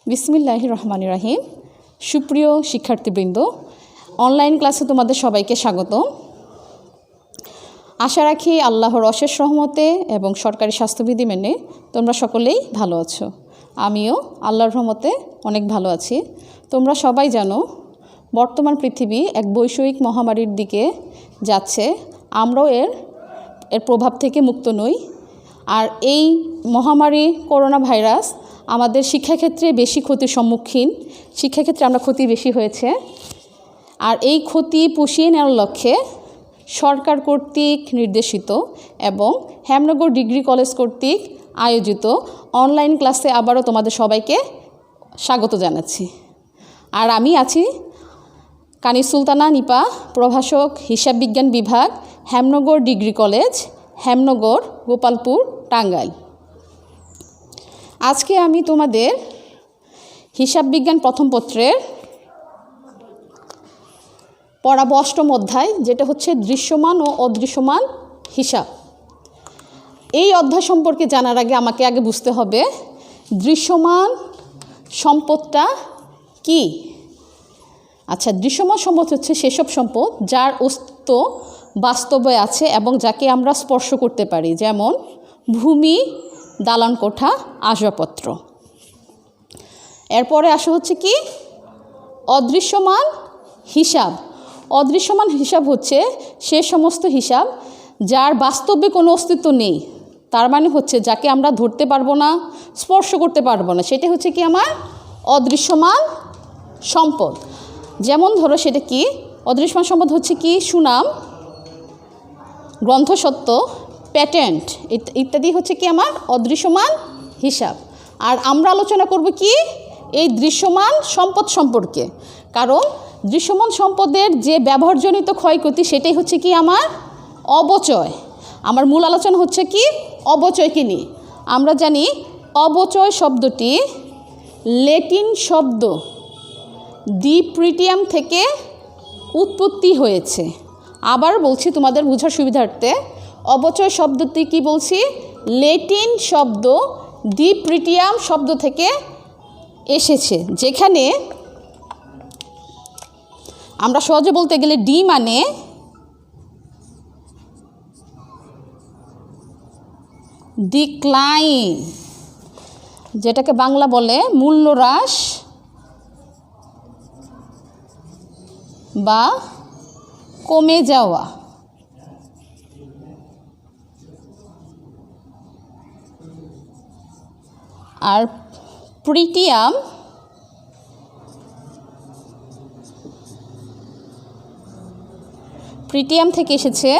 বিসমিল্লাহির রহমানির রহিম। সুপ্রিয় শিক্ষার্থীবৃন্দ, অনলাইন ক্লাসে তোমাদের সবাইকে স্বাগত। আশা রাখি আল্লাহর অশেষ রহমতে এবং সরকারি স্বাস্থ্যবিধি মেনে তোমরা সকলেই ভালো আছো। আমিও আল্লাহর রহমতে অনেক ভালো আছি। তোমরা সবাই জানো বর্তমান পৃথিবী এক বৈশ্বিক মহামারীর দিকে যাচ্ছে। আমরাও এর প্রভাব থেকে মুক্ত নই। আর এই মহামারী করোনা ভাইরাস আমাদের শিক্ষাক্ষেত্রে বেশি ক্ষতির সম্মুখীন, শিক্ষাক্ষেত্রে আমরা ক্ষতি বেশি হয়েছে। আর এই ক্ষতি পুষিয়ে নেওয়ার লক্ষ্যে সরকার কর্তৃক নির্দেশিত এবং হেমনগর ডিগ্রি কলেজ কর্তৃক আয়োজিত অনলাইন ক্লাসে আবারও তোমাদের সবাইকে স্বাগত জানাচ্ছি। আর আমি আছি কানিজ সুলতানা নিপা, প্রভাষক, হিসাব বিজ্ঞান বিভাগ, হেমনগর ডিগ্রি কলেজ, হেমনগর, গোপালপুর, টাঙ্গাইল। আজকে আমি তোমাদের হিসাব বিজ্ঞান প্রথম পত্রের পড়াবো অষ্টম অধ্যায়, যেটা হচ্ছে দৃশ্যমান ও অদৃশ্যমান হিসাব। এই অধ্যায় সম্পর্কে জানার আগে আমাকে আগে বুঝতে হবে দৃশ্যমান সম্পদটা কি। আচ্ছা, দৃশ্যমান সম্পদ হচ্ছে সেসব সম্পদ যার অস্তিত্ব বাস্তবে আছে এবং যাকে আমরা স্পর্শ করতে পারি, যেমন ভূমি, দালান কোঠা, আসবাবপত্র। এরপরে আসা হচ্ছে কি অদৃশ্যমান হিসাব। অদৃশ্যমান হিসাব হচ্ছে সে সমস্ত হিসাব যার বাস্তবে কোনো অস্তিত্ব নেই, তার মানে হচ্ছে যাকে আমরা ধরতে পারবো না, স্পর্শ করতে পারবো না, সেটা হচ্ছে কি আমার অদৃশ্যমান সম্পদ। যেমন ধরো সেটা কি অদৃশ্যমান সম্পদ হচ্ছে কি সুনাম, গ্রন্থসত্ত্ব, প্যাটেন্ট ইত্যাদি হচ্ছে কি আমার অদৃশ্যমান হিসাব। আর আমরা আলোচনা করব কি এই দৃশ্যমান সম্পদ সম্পর্কে, কারণ দৃশ্যমান সম্পদের যে ব্যবহারজনিত ক্ষয়ক্ষতি সেটাই হচ্ছে কি আমার অবচয়। আমার মূল আলোচনা হচ্ছে কি অবচয়কে নিয়ে। আমরা জানি অবচয় শব্দটি ল্যাটিন শব্দ ডিপ্রিটিয়াম থেকে উৎপত্তি হয়েছে। আবার বলছি তোমাদের বোঝার সুবিধার্থে, অবচয় শব্দটি কি বলছি ল্যাটিন শব্দ ডিপ্রিটিয়াম শব্দ থেকে এসেছে, যেখানে আমরা সহজে বলতে গেলে ডি মানে ডিক্লাইন, যেটাকে বাংলা বলে মূল্য হ্রাস বা কমে যাওয়া। আর প্রিটিয়াম থেকে এসেছে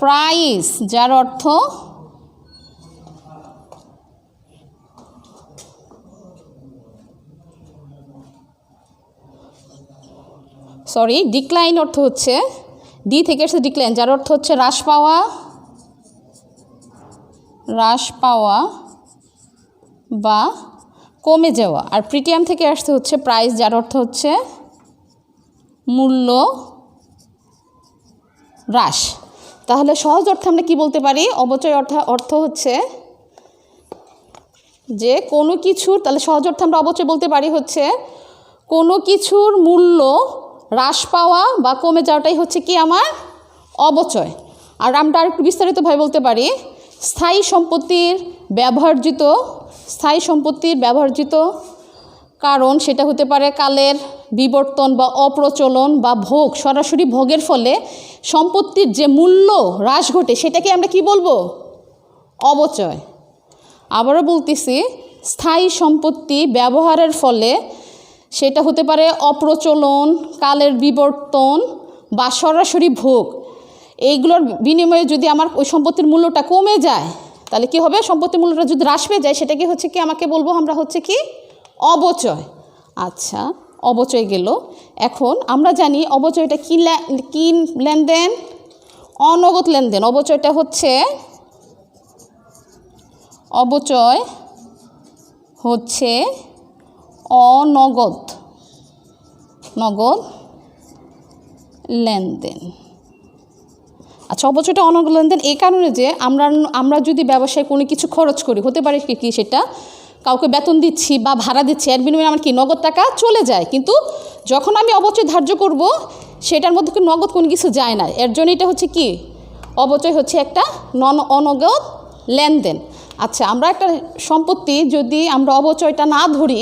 প্রাইস, যার অর্থ ডিক্লাইন অর্থ হচ্ছে ডি থেকে এসেছে ডিক্লাইন, যার অর্থ হচ্ছে হ্রাস পাওয়া বা কমে যাওয়া। আর প্রিটিয়াম থেকে আসতে হচ্ছে প্রাইস, যার অর্থ হচ্ছে মূল্য হ্রাস। তাহলে সহজ অর্থে আমরা কি বলতে পারি অবচয় অর্থ হচ্ছে যে কোনো কিছুর, তাহলে সহজ অর্থে আমরা অবচয় বলতে পারি হচ্ছে কোনো কিছুর মূল্য হ্রাস পাওয়া বা কমে যাওয়াটাই হচ্ছে কি আমার অবচয়। আর আমরা আরেকটু বিস্তারিতভাবে বলতে পারি স্থায়ী সম্পত্তির ব্যবহার্জিত কারণ সেটা হতে পারে কালের বিবর্তন বা অপ্রচলন বা ভোগ, সরাসরি ভোগের ফলে সম্পত্তির যে মূল্য হ্রাস ঘটে সেটাকে আমরা কি বলবো অবচয়। আবারও বলতেছি স্থায়ী সম্পত্তি ব্যবহারের ফলে সেটা হতে পারে অপ্রচলন, কালের বিবর্তন বা সরাসরি ভোগ। এইগুলোর বিনিময়ে যদি আমার ওই সম্পত্তির মূল্যটা কমে যায় তাহলে কি হবে, সম্পত্তির মূল্যটা যদি হ্রাস পেয়ে যায় সেটাকে হচ্ছে কি আমাকে বলবো আমরা হচ্ছে কি অবচয়। আচ্ছা, অবচয় গেল। এখন আমরা জানি অবচয়টা কি লেনদেন, অনগদ লেনদেন। অবচয় হচ্ছে অনগদ লেনদেন। আচ্ছা, অবচয়টা অনগদ লেনদেন এই কারণে যে আমরা যদি ব্যবসায় কোনো কিছু খরচ করি, হতে পারে কি সেটা কাউকে বেতন দিচ্ছি বা ভাড়া দিচ্ছি, এর বিনিময়ে আমার কি নগদ টাকা চলে যায়। কিন্তু যখন আমি অবচয় ধার্য করব সেটার মধ্যে নগদ কোনো কিছু যায় না। এর জন্য এটা হচ্ছে কি, অবচয় হচ্ছে একটা অনগদ লেনদেন। আচ্ছা, আমরা একটা সম্পত্তি যদি আমরা অবচয়টা না ধরি,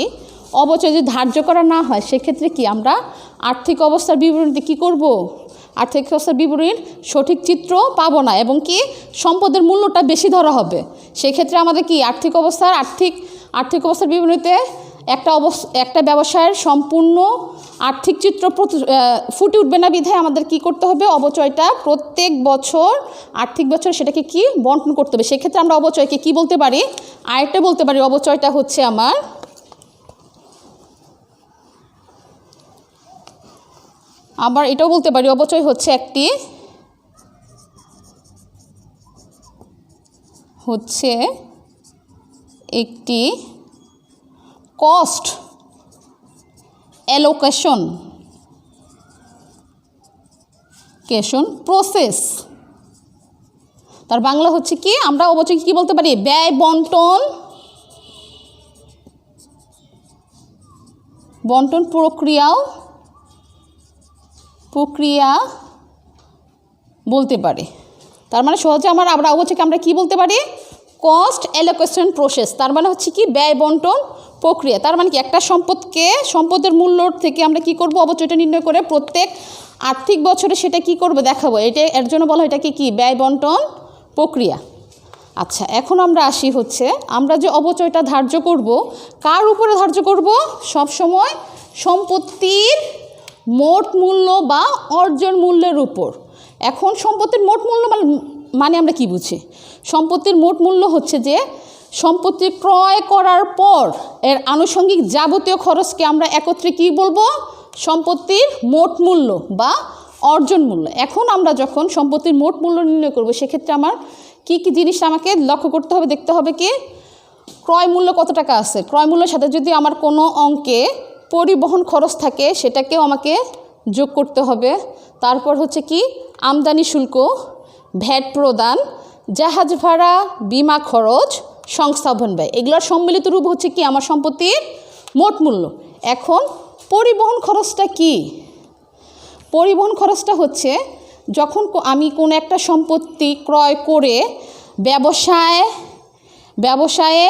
অবচয় যদি ধার্য করা না হয়, সেক্ষেত্রে কি আমরা আর্থিক অবস্থার বিবরণীতে কী করব, আর্থিক অবস্থার বিবরণীর সঠিক চিত্র পাবো না এবং কি সম্পদের মূল্যটা বেশি ধরা হবে। সেক্ষেত্রে আমাদের কি আর্থিক অবস্থার বিবরণীতে একটা ব্যবসায়ের সম্পূর্ণ আর্থিক চিত্র ফুটে উঠবে না। বিধায় আমাদের কি করতে হবে, অবচয়টা প্রত্যেক বছর আর্থিক বছর সেটাকে কি বন্টন করতে হবে। সেক্ষেত্রে আমরা অবচয়কে কি বলতে পারি, আরেকটা বলতে পারি, অবচয়টা হচ্ছে আমার আবার এটাও বলতে পারি, অবচয় হচ্ছে একটি কস্ট অ্যালোকেশন প্রসেস। তার বাংলা হচ্ছে কি, আমরা অবচয়কে কি বলতে পারি, ব্যয় বন্টন প্রক্রিয়া বলতে পারি। তার মানে সহজে আমরা অবচয়কে আমরা কি বলতে পারি, কস্ট অ্যালোকেশন প্রসেস। তার মানে হচ্ছে কি ব্যয় বন্টন প্রক্রিয়া। তার মানে কি একটা সম্পদের মূল্য থেকে আমরা কি করব, অবচয়টা নির্ণয় করে প্রত্যেক আর্থিক বছরে সেটা কি করব দেখাবো। এর জন্য বলা হয় এটাকে কি ব্যয় বন্টন প্রক্রিয়া। আচ্ছা, এখন আমরা আসি হচ্ছে আমরা যে অবচয়টা ধার্য করব, কার উপরে ধার্য করব, সবসময় সম্পত্তির মোট মূল্য বা অর্জন মূল্যের উপর। এখন সম্পত্তির মোট মূল্য মানে আমরা কি বুঝি, সম্পত্তির মোট মূল্য হচ্ছে যে সম্পত্তি ক্রয় করার পর এর আনুষঙ্গিক যাবতীয় খরচকে আমরা একত্রে কি বলবো, সম্পত্তির মোট মূল্য বা অর্জন মূল্য। এখন আমরা যখন সম্পত্তির মোট মূল্য নির্ণয় করব, সেক্ষেত্রে আমার কি কি জিনিস আমাকে লক্ষ্য করতে হবে, দেখতে হবে কি ক্রয় মূল্য কত টাকা আছে। ক্রয় মূল্যের সাথে যদি আমার কোনো অঙ্কে পরিবহন খরচ থাকে, সেটাকেও আমাকে যোগ করতে হবে। তারপর হচ্ছে কি আমদানি শুল্ক, ভ্যাট প্রদান, জাহাজ ভাড়া, বিমা খরচ, সংস্থাপন ব্যয়, এগুলোর সম্মিলিত রূপ হচ্ছে কি আমার সম্পত্তির মোট মূল্য। এখন পরিবহন খরচটা কি, পরিবহন খরচটা হচ্ছে যখন আমি কোনো একটা সম্পত্তি ক্রয় করে ব্যবসায়ে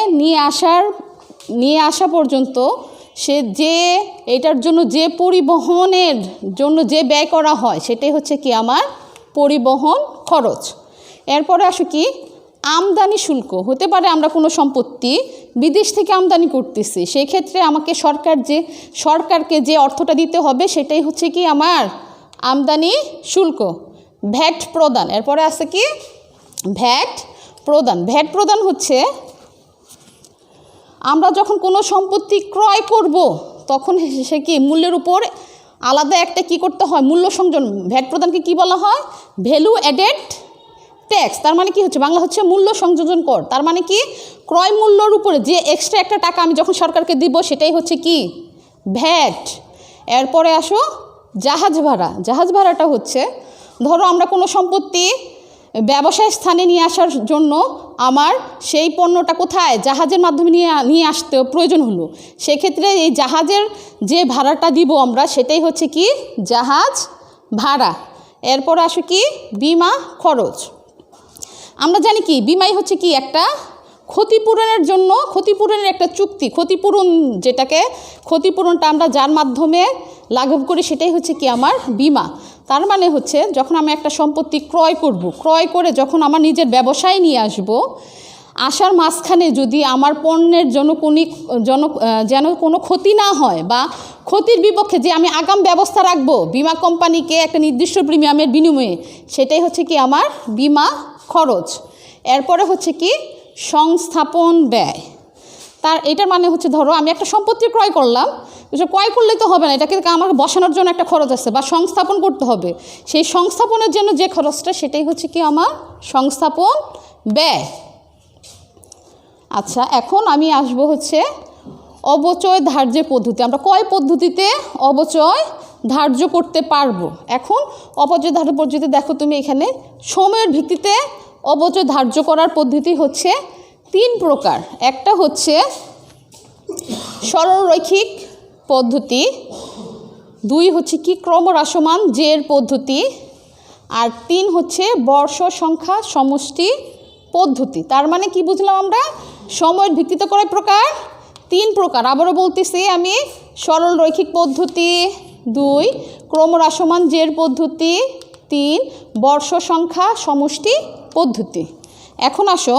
নিয়ে আসা পর্যন্ত এটার জন্য যে পরিবহনের জন্য যে ব্যয় করা হয়, সেটাই হচ্ছে কি আমার পরিবহন খরচ। এরপরে আসো কি আমদানি শুল্ক। হতে পারে আমরা কোনো সম্পত্তি বিদেশ থেকে আমদানি করতেছি, সেই ক্ষেত্রে আমাকে সরকারকে যে অর্থটা দিতে হবে, সেটাই হচ্ছে কি আমার আমদানি শুল্ক। ভ্যাট প্রদান, এরপরে আছে কি ভ্যাট প্রদান হচ্ছে আমরা যখন কোনো সম্পত্তি ক্রয় করব, তখন সে কি মূল্যের উপর আলাদা একটা কি করতে হয়, মূল্য সংযোজন। ভ্যাট প্রদানকে কি বলা হয়, ভ্যালু অ্যাডেড ট্যাক্স। তার মানে কি হচ্ছে, বাংলা হচ্ছে মূল্য সংযোজন কর। তার মানে কি ক্রয় মূল্যর উপরে যে এক্সট্রা একটা টাকা আমি যখন সরকারকে দিব, সেটাই হচ্ছে কি ভ্যাট। এরপরে আসো জাহাজ ভাড়াটা হচ্ছে, ধরো আমরা কোনো সম্পত্তি ব্যবসায় স্থানে নিয়ে আসার জন্য আমার সেই পণ্যটা কোথায়, জাহাজের মাধ্যমে নিয়ে আসতে প্রয়োজন হলো, সেক্ষেত্রে এই জাহাজের যে ভাড়াটা দিব আমরা, সেটাই হচ্ছে কি জাহাজ ভাড়া। এরপর আসো কি বিমা খরচ। আমরা জানি কি বিমাই হচ্ছে কি একটা ক্ষতিপূরণের একটা চুক্তি। ক্ষতিপূরণটা আমরা যার মাধ্যমে লাঘব করি, সেটাই হচ্ছে কি আমার বিমা। তার মানে হচ্ছে যখন আমি একটা সম্পত্তি ক্রয় করে যখন আমার নিজের ব্যবসায় নিয়ে আসার মাঝখানে যদি আমার পণ্যের যেন কোনো ক্ষতি না হয়, বা ক্ষতির বিপক্ষে যে আমি আগাম ব্যবস্থা রাখবো বিমা কোম্পানিকে একটা নির্দিষ্ট প্রিমিয়ামের বিনিময়ে, সেটাই হচ্ছে কি আমার বিমা খরচ। এরপরে হচ্ছে কি সংস্থাপন ব্যয়। এটার মানে হচ্ছে ধরো আমি একটা সম্পত্তি ক্রয় করলাম, ক্রয় করলেই তো হবে না, এটাকে আমাকে বসানোর জন্য একটা খরচ আছে বা সংস্থাপন করতে হবে। সেই সংস্থাপনের জন্য যে খরচটা, সেটাই হচ্ছে কি আমার সংস্থাপন ব্যয়। আচ্ছা, এখন আমি আসবো হচ্ছে অবচয় ধার্যের পদ্ধতি। আমরা কয় পদ্ধতিতে অবচয় ধার্য করতে পারবো। এখন অবচয় ধার্য পদ্ধতি দেখো তুমি এখানে, সময়ের ভিত্তিতে অবচয় ধার্য করার পদ্ধতি হচ্ছে 3 প্রকার। একটা হচ্ছে সরলরৈখিক পদ্ধতি, 2 হচ্ছে কি ক্রমহ্রাসমান জের পদ্ধতি, আর 3 হচ্ছে বর্ষ সংখ্যা সমষ্টি পদ্ধতি। তার মানে কি বুঝলাম আমরা? সময়ের ভিত্তিতে কয় প্রকার? 3 প্রকার। আবারও বলতেছি আমি, সরলরৈখিক পদ্ধতি 2, ক্রমহ্রাসমান জের পদ্ধতি 3, বর্ষ সংখ্যা সমষ্টি পদ্ধতি। এখন আসো,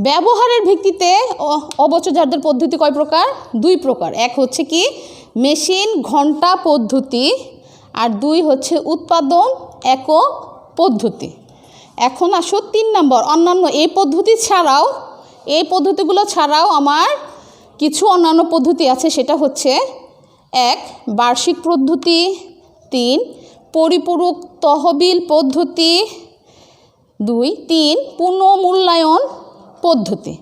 ব্যবহারের ভিত্তিতে অবচর্যাদের পদ্ধতি কয় প্রকার? 2 প্রকার। এক হচ্ছে কি মেশিন ঘন্টা পদ্ধতি, আর 2 হচ্ছে উৎপাদন একক পদ্ধতি। এখন আসো 3 নম্বর, অন্যান্য। এই পদ্ধতি ছাড়াও, এই পদ্ধতিগুলো ছাড়াও আমার কিছু অন্যান্য পদ্ধতি আছে। সেটা হচ্ছে 1 বার্ষিক পদ্ধতি, 3 পরিপূরক তহবিল পদ্ধতি, 3 পুনঃমূল্যায়ন পদ্ধতি।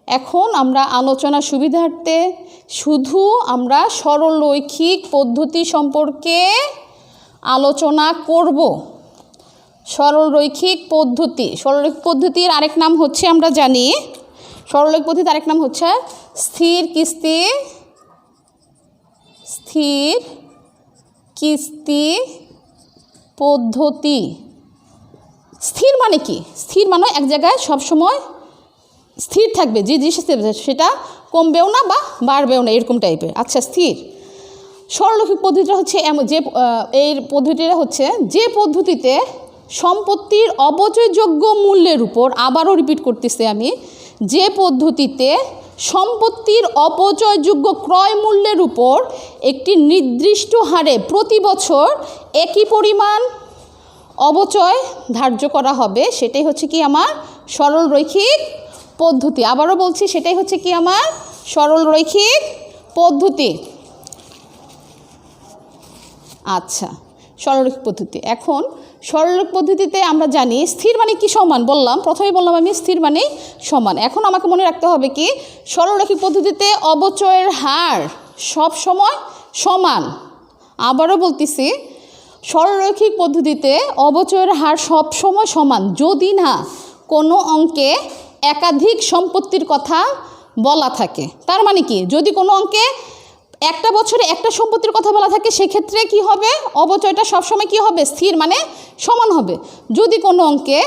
এখন আমরা আলোচনার সুবিধার্থে শুধু আমরা সরলরৈখিক পদ্ধতি সম্পর্কে আলোচনা করব। সরলরৈখিক পদ্ধতি, সরলরৈখিক পদ্ধতির আরেক নাম হচ্ছে, আমরা জানি সরলরৈখিক পদ্ধতির আরেক নাম হচ্ছে স্থির কিস্তি পদ্ধতি। স্থির মানে কি? স্থির মানে এক জায়গায় সবসময় স্থির থাকবে, যে জিনিস সেটা কমবেও না বা বাড়বেও না, এরকম টাইপের। আচ্ছা, স্থির সরলরৈখিক পদ্ধতিটা হচ্ছে এই পদ্ধতিটা হচ্ছে যে পদ্ধতিতে সম্পত্তির অপচয়যোগ্য মূল্যের উপর, আবারও রিপিট করতেছি আমি, যে পদ্ধতিতে সম্পত্তির অপচয়যোগ্য ক্রয় মূল্যের উপর একটি নির্দিষ্ট হারে প্রতি বছর একই পরিমাণ অবচয় ধার্য করা হবে, সেটাই হচ্ছে কি আমার সরলরৈখিক পদ্ধতি। আবারও বলছি, সেটাই হচ্ছে কি আমার সরলরৈখিক পদ্ধতি। আচ্ছা, সরলরৈখিক পদ্ধতি। এখন সরলরৈখিক পদ্ধতিতে আমরা জানি স্থির মানে কি সমান, প্রথমেই বললাম আমি স্থির মানে সমান। এখন আমাকে মনে রাখতে হবে কি সরলরৈখিক পদ্ধতিতে অবচয়ের হার সব সময় সমান। আবারও বলতেছি, সরলরৈখিক পদ্ধতিতে অবচয়ের হার সব সময় সমান, যদি না কোনো অঙ্কে একাধিক সম্পত্তির কথা বলা থাকে। তার মানে কি, যদি কোনো অঙ্কে একটা বছরে একটা সম্পত্তির কথা বলা থাকে, সেক্ষেত্রে কি হবে? অবচয়টা সবসময় কি হবে? স্থির মানে সমান হবে। যদি কোনো অঙ্কে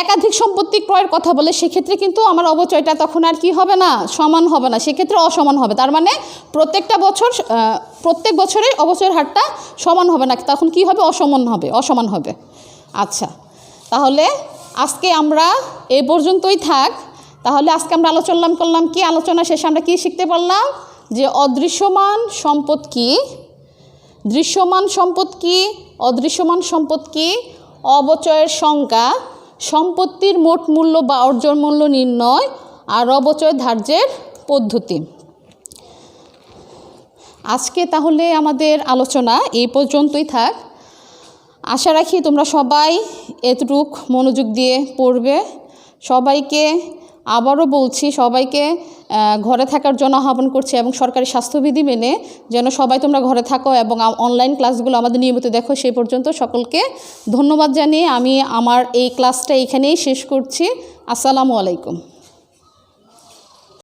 একাধিক সম্পত্তি ক্রয়ের কথা বলে, সেক্ষেত্রে কিন্তু আমার অবচয়টা তখন আর কি হবে না? সমান হবে না, সেক্ষেত্রে অসমান হবে। তার মানে প্রত্যেক বছরের অবচয়ের হারটা সমান হবে না, তখন কি হবে? অসমান হবে। আচ্ছা, তাহলে আজকে আমরা এই পর্যন্তই থাক। তাহলে আজকে আমরা আলোচনা করলাম কি, আলোচনা শেষে আমরা কি শিখতে পারলাম? যে অদৃশ্যমান সম্পদ কি, দৃশ্যমান সম্পদ কি, অদৃশ্যমান সম্পদ কি, অবচয়ের সংজ্ঞা, সম্পত্তির মোট মূল্য বা অর্জন মূল্য নির্ণয়, আর অবচয় ধার্যের পদ্ধতি। আজকে তাহলে আমাদের আলোচনা এই পর্যন্তই থাক। আশা রাখি তোমরা সবাই এতটুক মনোযোগ দিয়ে পড়বে। সবাইকে আবারও বলছি, সবাইকে ঘরে থাকার জন্য আহ্বান করছি, এবং সরকারি স্বাস্থ্যবিধি মেনে যেন সবাই তোমরা ঘরে থাকো এবং অনলাইন ক্লাসগুলো আমাদের নিয়মিত দেখো। সেই পর্যন্ত সকলকে ধন্যবাদ জানিয়ে আমি আমার এই ক্লাসটা এখানেই শেষ করছি। আসসালামু আলাইকুম।